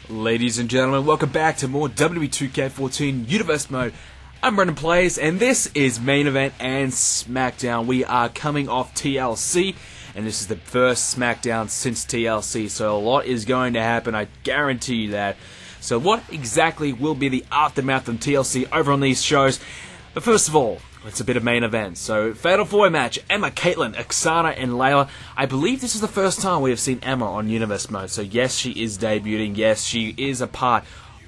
Ladies and gentlemen, welcome back to more WWE 2k14 Universe Mode. I'm BrendenPlayz, and this is Main Event and Smackdown. We are coming off TLC, and this is the first Smackdown since TLC, so a lot is going to happen, I guarantee you that. So what exactly will be the aftermath of TLC over on these shows? But first of all, it's a bit of Main Event. So, Fatal 4-Way match, Emma, Caitlin, Oksana, and Layla. I believe this is the first time we have seen Emma on Universe Mode. So yes, she is debuting. Yes, she is a part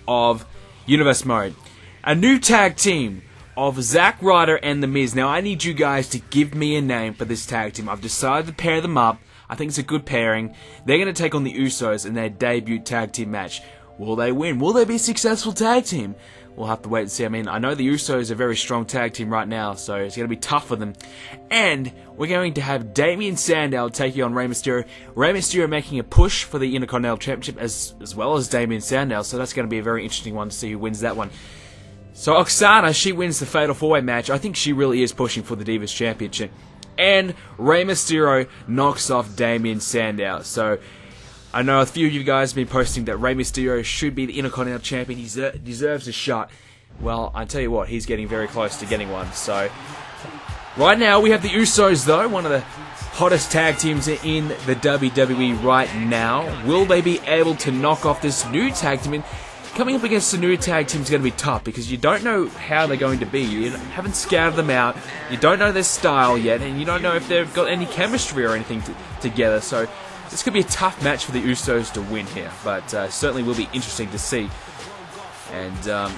of Universe Mode. A new tag team of Zack Ryder and The Miz. Now, I need you guys to give me a name for this tag team. I've decided to pair them up. I think it's a good pairing. They're going to take on the Usos in their debut tag team match. Will they win? Will they be a successful tag team? We'll have to wait and see. I mean, I know the Usos are a very strong tag team right now, so it's going to be tough for them. And we're going to have Damien Sandow taking on Rey Mysterio. Rey Mysterio making a push for the Intercontinental Championship as well as Damien Sandow, so that's going to be a very interesting one to see who wins that one. So Oksana, she wins the Fatal 4-Way match. I think she really is pushing for the Divas Championship. And Rey Mysterio knocks off Damien Sandow. So I know a few of you guys have been posting that Rey Mysterio should be the Intercontinental Champion. He deserves a shot. Well, I tell you what, he's getting very close to getting one. So, right now we have the Usos, though, one of the hottest tag teams in the WWE right now. Will they be able to knock off this new tag team? Coming up against the new tag team is going to be tough because you don't know how they're going to be. You haven't scouted them out. You don't know their style yet, and you don't know if they've got any chemistry or anything together. So this could be a tough match for the Usos to win here, but certainly will be interesting to see. And,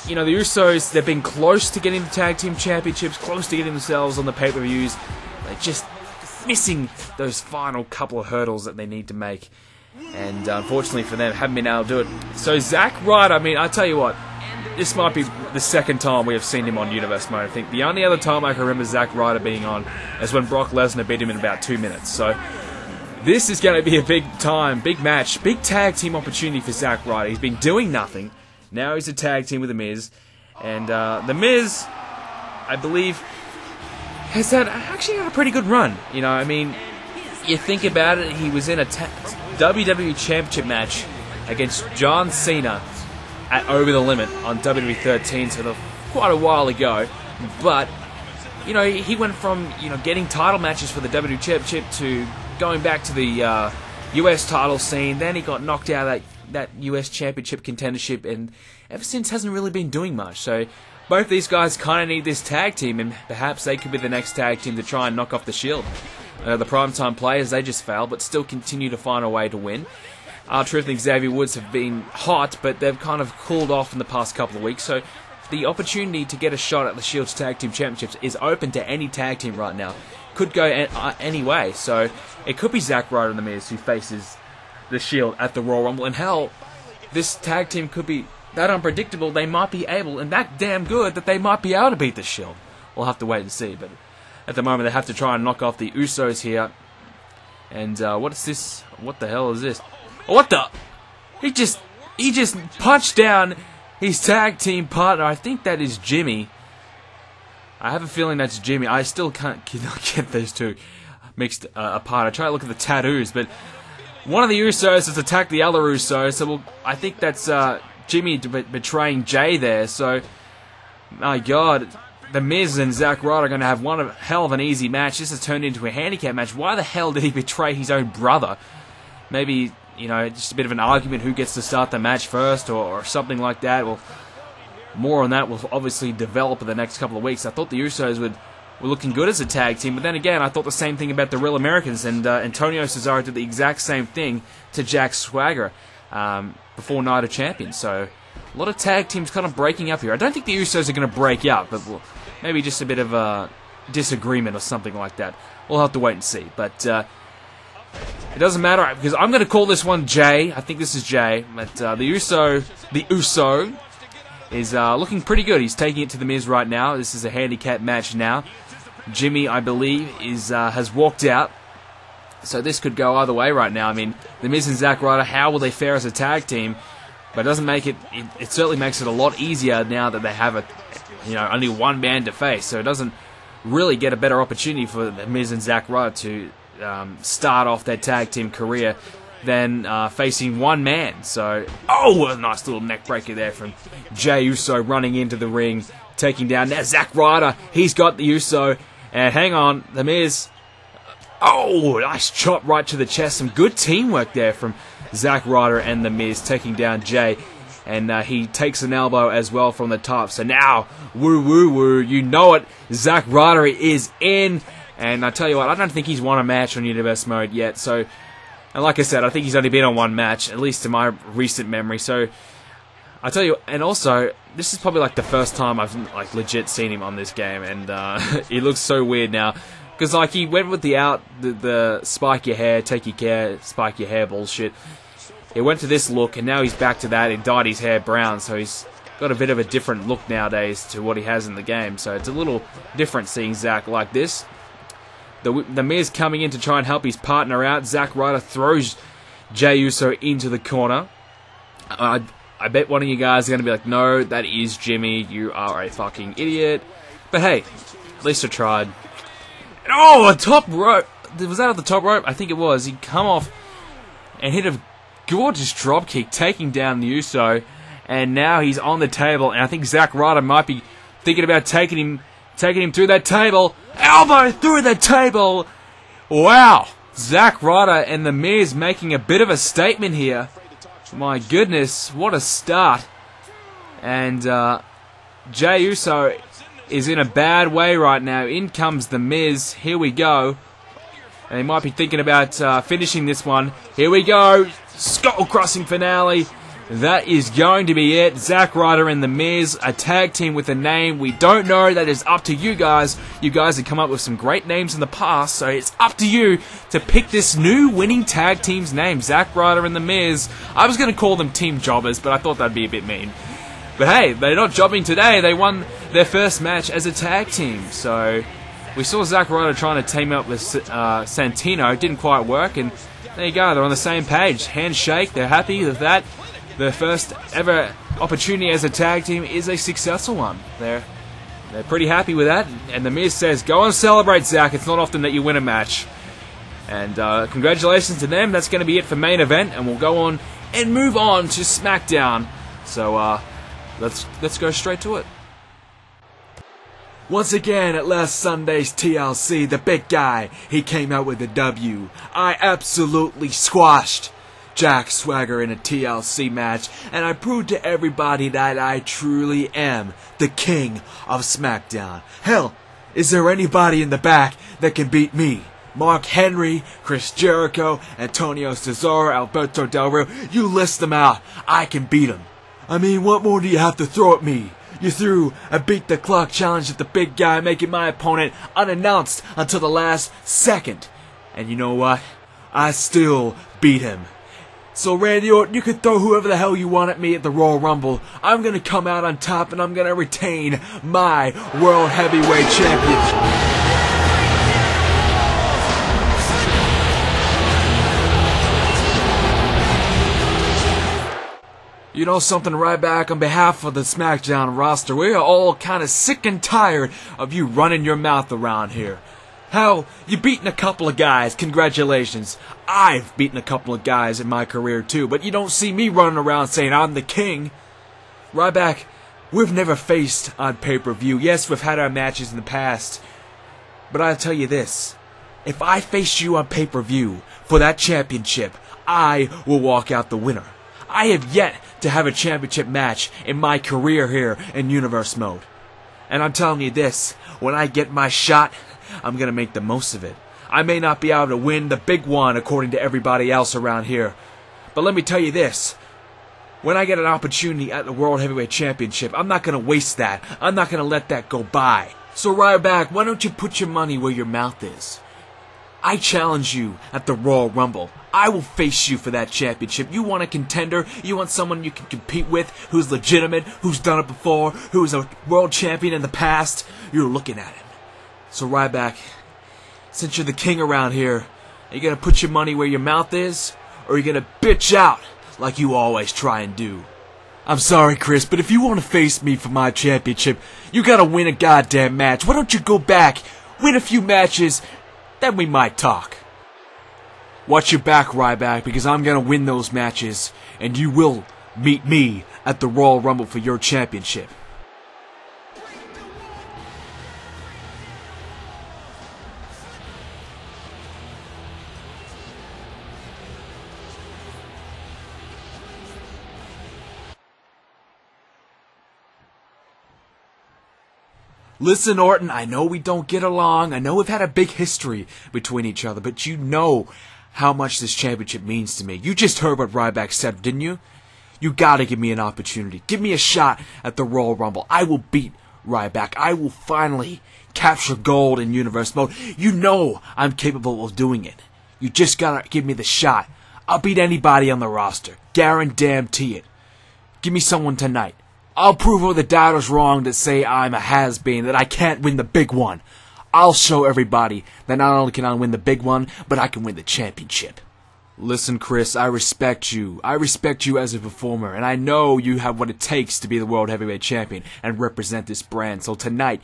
you know, the Usos, they've been close to getting the Tag Team Championships, close to getting themselves on the pay-per-views. They're just missing those final couple of hurdles that they need to make. And unfortunately for them, haven't been able to do it. So Zack Ryder, I mean, I tell you what, this might be the second time we have seen him on Universe Mode. I think the only other time I can remember Zack Ryder being on is when Brock Lesnar beat him in about 2 minutes. So this is going to be a big time, big match, big tag team opportunity for Zack Ryder. He's been doing nothing. Now he's a tag team with The Miz. And The Miz, I believe, has actually had a pretty good run. You know, I mean, you think about it, he was in a WWE Championship match against John Cena at Over the Limit on WWE 13, so quite a while ago. But, you know, he went from, you know, getting title matches for the WWE Championship to going back to the US title scene. Then he got knocked out of that US Championship contendership, and ever since hasn't really been doing much. So both these guys kind of need this tag team, and perhaps they could be the next tag team to try and knock off the Shield. The primetime players, they just fail, but still continue to find a way to win. R-Truth and Xavier Woods have been hot, but they've kind of cooled off in the past couple of weeks. So the opportunity to get a shot at the Shield's Tag Team Championships is open to any tag team right now. Could go any way. So it could be Zack Ryder and The Miz who faces the Shield at the Royal Rumble. And hell, this tag team could be that unpredictable, they might be able, and that damn good, that they might be able to beat the Shield. We'll have to wait and see, but at the moment they have to try and knock off the Usos here. And what is this? What the hell is this? What the? He just punched down his tag team partner. I think that is Jimmy. I have a feeling that's Jimmy. I still cannot get those two mixed apart. I try to look at the tattoos, but one of the Usos has attacked the other Uso, so I think that's Jimmy betraying Jay there. So, my God, The Miz and Zack Ryder are going to have one hell of an easy match. This has turned into a handicap match. Why the hell did he betray his own brother? Maybe, you know, just a bit of an argument who gets to start the match first or something like that. Well, more on that will obviously develop in the next couple of weeks. I thought the Usos were looking good as a tag team, but then again, I thought the same thing about the Real Americans, and Antonio Cesaro did the exact same thing to Jack Swagger before Night of Champions. So a lot of tag teams kind of breaking up here. I don't think the Usos are going to break up, but maybe just a bit of a disagreement or something like that. We'll have to wait and see. But it doesn't matter, because I'm going to call this one Jay. I think this is Jay. But the Uso is looking pretty good. He's taking it to The Miz right now. This is a handicap match now. Jimmy, I believe, has walked out. So this could go either way right now. I mean, The Miz and Zack Ryder, how will they fare as a tag team? But it doesn't make it certainly makes it a lot easier now that they have only one man to face. So it doesn't really get a better opportunity for The Miz and Zack Ryder to start off their tag team career than facing one man. So, oh, a nice little neck breaker there from Jey Uso running into the ring, taking down now Zack Ryder. He's got the Uso, and hang on, The Miz. Oh, nice chop right to the chest. Some good teamwork there from Zack Ryder and The Miz, taking down Jey. And he takes an elbow as well from the top. So now, woo, you know it, Zack Ryder is in. And I tell you what, I don't think he's won a match on Universe Mode yet. So, and like I said, I think he's only been on one match, at least in my recent memory. So, I tell you, and also, this is probably like the first time I've like legit seen him on this game. And he looks so weird now. Because like he went with the spike your hair, take your care, spike your hair bullshit. He went to this look, and now he's back to that. He dyed his hair brown, so he's got a bit of a different look nowadays to what he has in the game. So it's a little different seeing Zack like this. The Miz coming in to try and help his partner out. Zack Ryder throws Jey Uso into the corner. I bet one of you guys are going to be like, no, that is Jimmy. You are a fucking idiot. But hey, at least I tried. And oh, a top rope. Was that at the top rope? I think it was. He come off and hit a gorgeous dropkick, taking down the Uso, and now he's on the table, and I think Zack Ryder might be thinking about taking him through that table. Elbow through the table! Wow! Zack Ryder and The Miz making a bit of a statement here. My goodness, what a start. And Jey Uso is in a bad way right now. In comes The Miz. Here we go. And he might be thinking about finishing this one. Here we go. Skull crossing finale. That is going to be it. Zack Ryder and The Miz, a tag team with a name we don't know. That is up to you guys. You guys have come up with some great names in the past, so it's up to you to pick this new winning tag team's name. Zack Ryder and The Miz. I was going to call them Team Jobbers, but I thought that'd be a bit mean. But hey, they're not jobbing today. They won their first match as a tag team, so we saw Zack Ryder trying to team up with Santino. It didn't quite work, and there you go. They're on the same page. Handshake. They're happy with that. Their first ever opportunity as a tag team is a successful one. They're pretty happy with that. And The Miz says, go and celebrate, Zack. It's not often that you win a match. And congratulations to them. That's going to be it for main event, and we'll go on and move on to Smackdown. So let's go straight to it. Once again, at last Sunday's TLC, the big guy, he came out with a W. I absolutely squashed Jack Swagger in a TLC match, and I proved to everybody that I truly am the king of Smackdown. Hell, is there anybody in the back that can beat me? Mark Henry, Chris Jericho, Antonio Cesaro, Alberto Del Rio, you list them out. I can beat them. I mean, what more do you have to throw at me? You threw a beat the clock challenge at the big guy, making my opponent unannounced until the last second. And you know what? I still beat him. So Randy Orton, you can throw whoever the hell you want at me at the Royal Rumble. I'm going to come out on top, and I'm going to retain my World Heavyweight Championship. You know something, Ryback, on behalf of the Smackdown roster, we are all kind of sick and tired of you running your mouth around here. Hell, you've beaten a couple of guys, congratulations. I've beaten a couple of guys in my career too, but you don't see me running around saying I'm the king. Ryback, we've never faced on pay-per-view. Yes, we've had our matches in the past, but I'll tell you this. If I face you on pay-per-view for that championship, I will walk out the winner. I have yet to have a championship match in my career here in Universe Mode. And I'm telling you this, when I get my shot, I'm going to make the most of it. I may not be able to win the big one according to everybody else around here. But let me tell you this. When I get an opportunity at the World Heavyweight Championship, I'm not going to waste that. I'm not going to let that go by. So Ryback, why don't you put your money where your mouth is? I challenge you at the Royal Rumble. I will face you for that championship. You want a contender? You want someone you can compete with who's legitimate, who's done it before, who's a world champion in the past? You're looking at him. So Ryback, since you're the king around here, are you going to put your money where your mouth is? Or are you going to bitch out like you always try and do? I'm sorry, Chris, but if you want to face me for my championship, you got to win a goddamn match. Why don't you go back, win a few matches, then we might talk. Watch your back, Ryback, because I'm going to win those matches, and you will meet me at the Royal Rumble for your championship. Listen, Orton, I know we don't get along. I know we've had a big history between each other, but you know how much this championship means to me. You just heard what Ryback said, didn't you? You gotta give me an opportunity. Give me a shot at the Royal Rumble. I will beat Ryback. I will finally capture gold in Universe Mode. You know I'm capable of doing it. You just gotta give me the shot. I'll beat anybody on the roster. Guarantee it. Give me someone tonight. I'll prove all the doubters wrong that say I'm a has-been, that I can't win the big one. I'll show everybody that not only can I win the big one, but I can win the championship. Listen, Chris, I respect you. I respect you as a performer, and I know you have what it takes to be the World Heavyweight Champion and represent this brand. So tonight,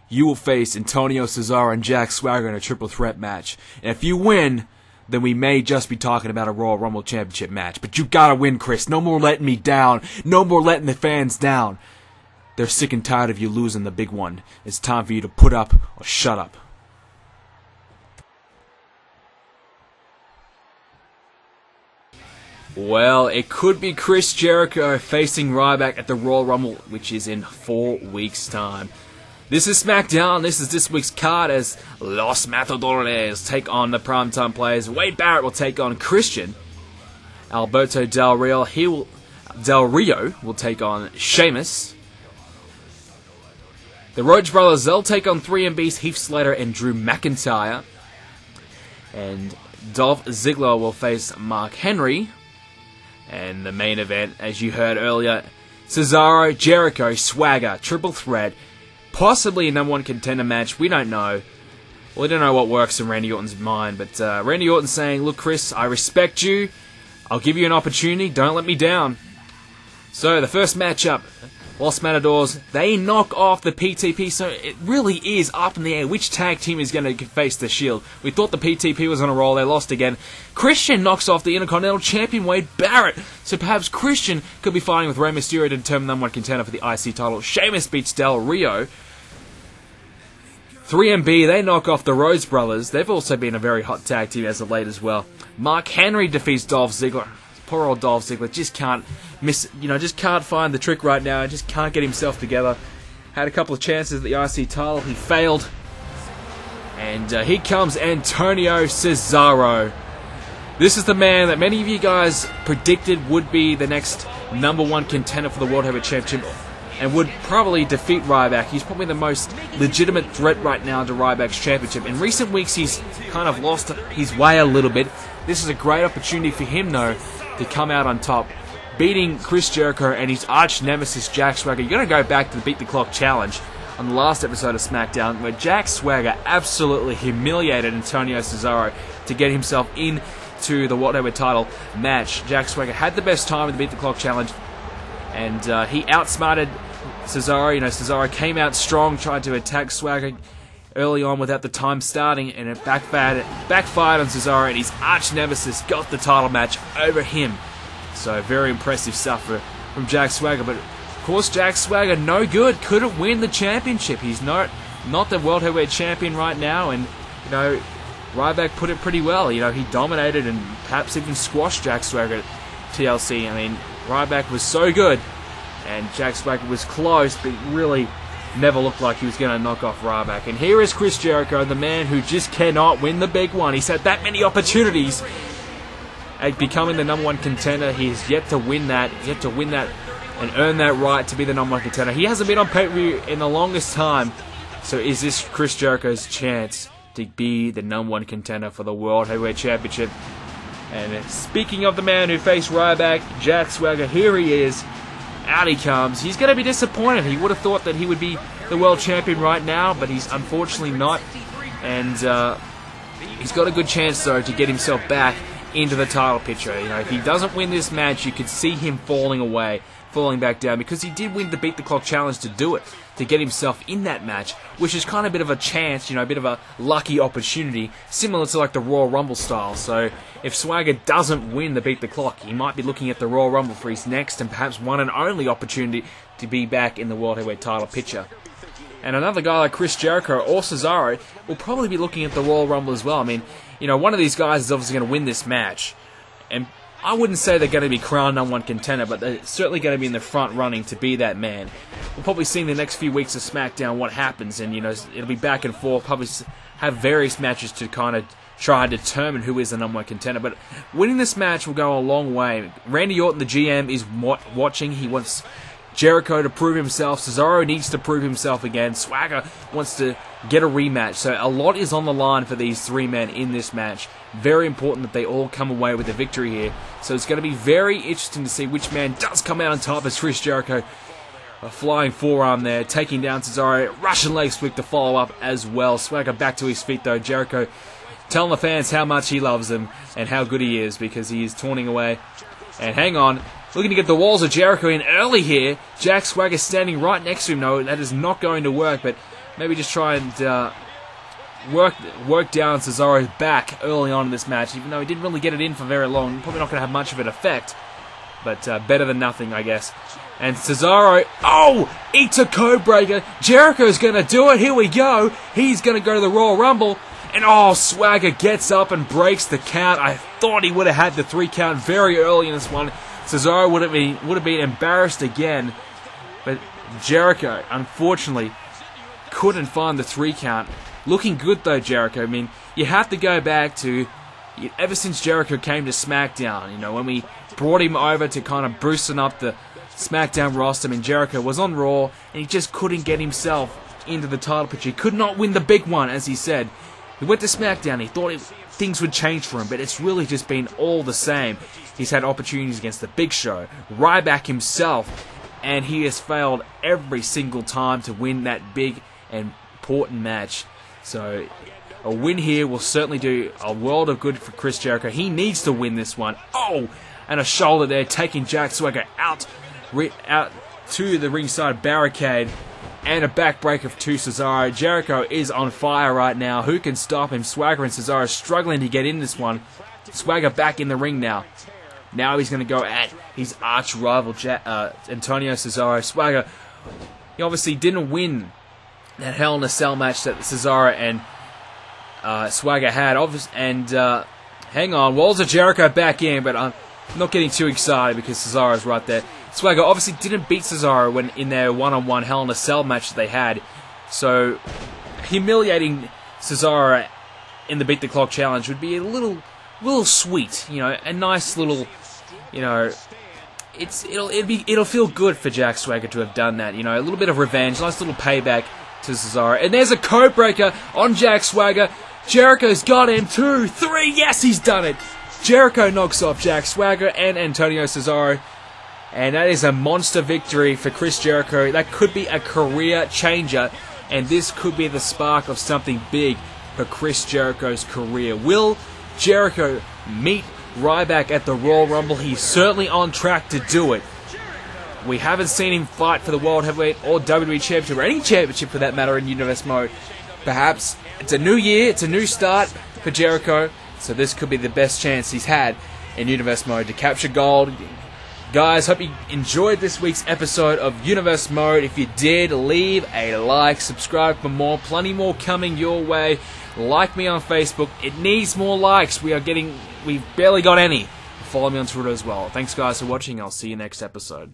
you will face Antonio Cesaro and Jack Swagger in a triple threat match. And if you win, then we may just be talking about a Royal Rumble Championship match. But you gotta win, Chris. No more letting me down. No more letting the fans down. They're sick and tired of you losing the big one. It's time for you to put up or shut up. Well, it could be Chris Jericho facing Ryback at the Royal Rumble, which is in 4 weeks' time. This is Smackdown. This is this week's card as Los Matadores take on the Primetime Players. Wade Barrett will take on Christian. Alberto Del Rio will take on Sheamus. The Rhodes Brothers, they'll take on 3MB's Heath Slater and Drew McIntyre. And Dolph Ziggler will face Mark Henry. And the main event, as you heard earlier, Cesaro, Jericho, Swagger, triple threat. Possibly a #1 contender match. We don't know. We don't know what works in Randy Orton's mind. But Randy Orton's saying, look, Chris, I respect you. I'll give you an opportunity. Don't let me down. So the first matchup, Los Matadors, they knock off the PTP. So it really is up in the air which tag team is going to face the Shield. We thought the PTP was on a roll. They lost again. Christian knocks off the Intercontinental Champion Wade Barrett. So perhaps Christian could be fighting with Rey Mysterio to determine the #1 contender for the IC title. Sheamus beats Del Rio. 3MB, they knock off the Rhodes Brothers. They've also been a very hot tag team as of late as well. Mark Henry defeats Dolph Ziggler. Poor old Dolph Ziggler just can't just can't find the trick right now. Just can't get himself together. Had a couple of chances at the IC title. He failed. And here comes Antonio Cesaro. This is the man that many of you guys predicted would be the next #1 contender for the World Heavyweight Championship and would probably defeat Ryback. He's probably the most legitimate threat right now to Ryback's championship. In recent weeks, he's kind of lost his way a little bit. This is a great opportunity for him, though, to come out on top, beating Chris Jericho and his arch nemesis Jack Swagger. You're going to go back to the Beat the Clock challenge on the last episode of Smackdown, where Jack Swagger absolutely humiliated Antonio Cesaro to get himself into the World Heavyweight title match. Jack Swagger had the best time in the Beat the Clock challenge, and he outsmarted Cesaro. Cesaro came out strong, tried to attack Swagger early on without the time starting, and it backfired on Cesaro, and his arch nemesis got the title match over him. So very impressive stuff from Jack Swagger. But of course, Jack Swagger no good, couldn't win the championship. He's not the World Heavyweight Champion right now, and Ryback put it pretty well. He dominated and perhaps even squashed Jack Swagger at TLC. I mean, Ryback was so good, and Jack Swagger was close, but really never looked like he was going to knock off Ryback. And here is Chris Jericho, the man who just cannot win the big one. He's had that many opportunities at becoming the #1 contender. He has yet to win that. Yet to win that and earn that right to be the #1 contender. He hasn't been on pay-per-view in the longest time. So is this Chris Jericho's chance to be the #1 contender for the World Heavyweight Championship? And speaking of the man who faced Ryback, Jack Swagger, here he is. Out he comes. He's going to be disappointed. He would have thought that he would be the world champion right now, but he's unfortunately not. And he's got a good chance, though, to get himself back into the title picture. If he doesn't win this match, you could see him falling back down, because he did win the Beat the Clock challenge to do it. to get himself in that match, which is kind of a bit of a chance, a bit of a lucky opportunity, similar to like the Royal Rumble style. So if Swagger doesn't win the Beat the Clock, he might be looking at the Royal Rumble for his next and perhaps one and only opportunity to be back in the World Heavyweight title picture. And another guy like Chris Jericho or Cesaro will probably be looking at the Royal Rumble as well. I mean, one of these guys is obviously going to win this match. And I wouldn't say they're going to be crowned #1 contender, but they're certainly going to be in the front running to be that man. We'll probably see in the next few weeks of SmackDown what happens, and it'll be back and forth. Probably have various matches to kind of try and determine who is the #1 contender. But winning this match will go a long way. Randy Orton, the GM, is watching. He wants Jericho to prove himself. Cesaro needs to prove himself again. Swagger wants to get a rematch. So a lot is on the line for these three men in this match. Very important that they all come away with a victory here. So it's going to be very interesting to see which man does come out on top as Chris Jericho. A flying forearm there, taking down Cesaro. Russian leg sweep to follow up as well. Swagger back to his feet though. Jericho telling the fans how much he loves them and how good he is because he is taunting away. And hang on. Looking to get the walls of Jericho in early here. Jack Swagger standing right next to him. No, that is not going to work, but maybe just try and work down Cesaro's back early on in this match, even though he didn't really get it in for very long. Probably not going to have much of an effect, but better than nothing, I guess. And Cesaro, eats a code breaker. Jericho's going to do it. Here we go. He's going to go to the Royal Rumble. And Swagger gets up and breaks the count. I thought he would have had the 3 count very early in this one. Cesaro would have been embarrassed again, but Jericho, unfortunately, couldn't find the 3 count. Looking good though, Jericho. I mean, you have to go back to ever since Jericho came to SmackDown. When we brought him over to kind of boosting up the SmackDown roster. I mean, Jericho was on Raw and he just couldn't get himself into the title picture. He could not win the big one, as he said. He went to SmackDown. He thought things would change for him, but it's really just been all the same. He's had opportunities against The Big Show, Ryback himself, and he has failed every single time to win that big and important match. So a win here will certainly do a world of good for Chris Jericho. He needs to win this one. And a shoulder there, taking Jack Swagger out to the ringside barricade. And a backbreaker to Cesaro. Jericho is on fire right now. Who can stop him? Swagger and Cesaro struggling to get in this one. Swagger back in the ring now. Now he's going to go at his arch rival, Antonio Cesaro. Swagger, he obviously didn't win that Hell in a Cell match that Cesaro and Swagger had. Hang on, Walls of Jericho back in, but I'm not getting too excited because Cesaro's right there. Swagger obviously didn't beat Cesaro when in their one-on-one Hell in a Cell match that they had. So humiliating Cesaro in the Beat the Clock challenge would be a little sweet, a nice little, it'll feel good for Jack Swagger to have done that, a little bit of revenge, nice little payback to Cesaro. And there's a code breaker on Jack Swagger. Jericho's got him. 2, 3, yes, he's done it. Jericho knocks off Jack Swagger and Antonio Cesaro. And that is a monster victory for Chris Jericho. That could be a career changer. And this could be the spark of something big for Chris Jericho's career. Will Jericho meet Ryback at the Royal Rumble? He's certainly on track to do it. We haven't seen him fight for the World Heavyweight or WWE Championship, or any championship for that matter, in Universe Mode. Perhaps it's a new year, it's a new start for Jericho. So this could be the best chance he's had in Universe Mode to capture gold. Guys, hope you enjoyed this week's episode of Universe Mode. If you did, leave a like, subscribe for more. Plenty more coming your way. Like me on Facebook. It needs more likes. We've barely got any. Follow me on Twitter as well. Thanks guys for watching. I'll see you next episode.